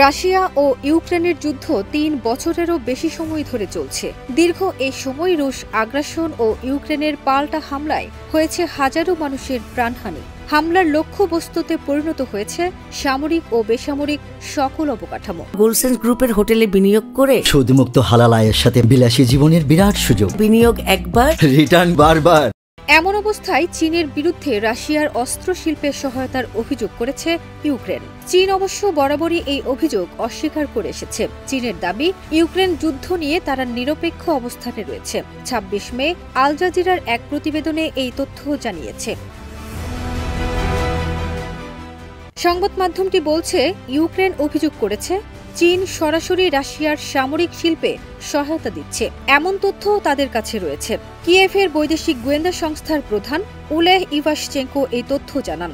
Russia ও ইউক্রেনের যুদ্ধ ৩ বছরেরও বেশি সময় ধরে চলছে। দীর্ঘ এই সময় রুশ আগ্রাসন ও ইউক্রেনের পাল্টা হামলায় হয়েছে হাজারো মানুষের প্রাণহানি। হামলার লক্ষ্যবস্তুতে পরিণত হয়েছে সামরিক ও বেসামরিক সকল অবকাঠামো। গোল্ডসেন্স গ্রুপের হোটেলে বিনিয়োগ করে সুদমুক্ত হালাল আয়ের সাথে বিলাসী জীবনের বিরাট সুযোগ। বিনিয়োগ একবার, রিটার্ন বারবার। এমন অবস্থায় চীনের বিরুদ্ধে রাশিয়ার অস্ত্র শিল্পের সহায়তার অভিযোগ করেছে ইউক্রেন। চীন অবশ্য বরাবরই এই অভিযোগ অস্বীকার করে এসেছে। চীনের দাবি, ইউক্রেন যুদ্ধ নিয়ে তারা নিরপেক্ষ অবস্থানে রয়েছে। ২৬ মে আল জাজিরার এক প্রতিবেদনে এই তথ্য জানিয়েছে। সংবাদ মাধ্যমটি বলছে, ইউক্রেন অভিযোগ করেছে চীন সরাসরি রাশিয়ার সামরিক শিল্পে সহায়তা দিচ্ছে, এমন তথ্য তাদের কাছে রয়েছে। কিয়েভের বৈদেশিক গোয়েন্দা সংস্থার প্রধান ওলেহ ইভাশচেঙ্কো এই তথ্য জানান।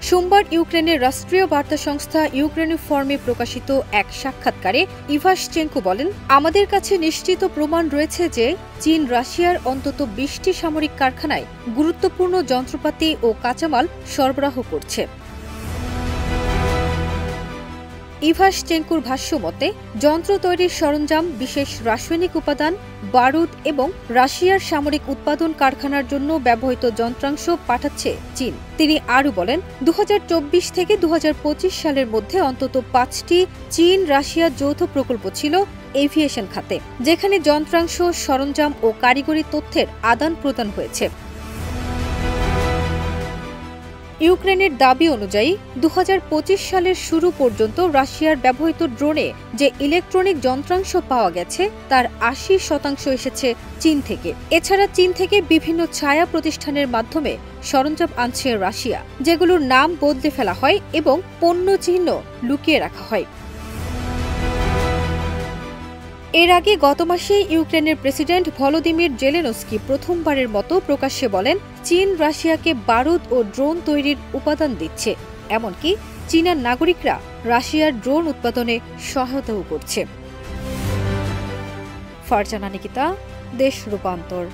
সোমবার ইউক্রেনের রাষ্ট্রীয় বার্তা সংস্থা ইউক্রেনিফর্মে প্রকাশিত এক সাক্ষাৎকারে ইভাশচেঙ্কো বলেন, আমাদের কাছে নিশ্চিত প্রমাণ রয়েছে যে চীন রাশিয়ার অন্তত ২০টি সামরিক কারখানায় গুরুত্বপূর্ণ যন্ত্রপাতি ও কাঁচামাল সরবরাহ করছে। ইভাশচেঙ্কোর ভাষ্য মতে, যন্ত্র তৈরির সরঞ্জাম, বিশেষ রাসায়নিক উপাদান, বারুদ এবং রাশিয়ার সামরিক উৎপাদন কারখানার জন্য ব্যবহৃত যন্ত্রাংশ পাঠাচ্ছে চীন। তিনি আরও বলেন, ২০২৪ থেকে ২০২৫ সালের মধ্যে অন্তত ৫টি চীন রাশিয়া যৌথ প্রকল্প ছিল এভিয়েশন খাতে, যেখানে যন্ত্রাংশ, সরঞ্জাম ও কারিগরি তথ্যের আদান প্রদান হয়েছে। ইউক্রেনের দাবি অনুযায়ী ২০২৫ সালের শুরু পর্যন্ত রাশিয়ার ব্যবহৃত ড্রোনে যে ইলেকট্রনিক যন্ত্রাংশ পাওয়া গেছে তার ৮০% এসেছে চীন থেকে। এছাড়া চীন থেকে বিভিন্ন ছায়া প্রতিষ্ঠানের মাধ্যমে সরঞ্জাম আনছে রাশিয়া, যেগুলোর নাম বদলে ফেলা হয় এবং পণ্য চিহ্ন লুকিয়ে রাখা হয়। এর আগে গত মাসে ইউক্রেনের প্রেসিডেন্ট ভলোদিমির জেলেনস্কি প্রথমবারের মতো প্রকাশ্যে বলেন, চীন রাশিয়াকে বারুদ ও ড্রোন তৈরির উপাদান দিচ্ছে, এমনকি চীনের নাগরিকরা রাশিয়ার ড্রোন উৎপাদনে সহায়তাও করছে। ফারজানা নিকিতা, দেশ রূপান্তর।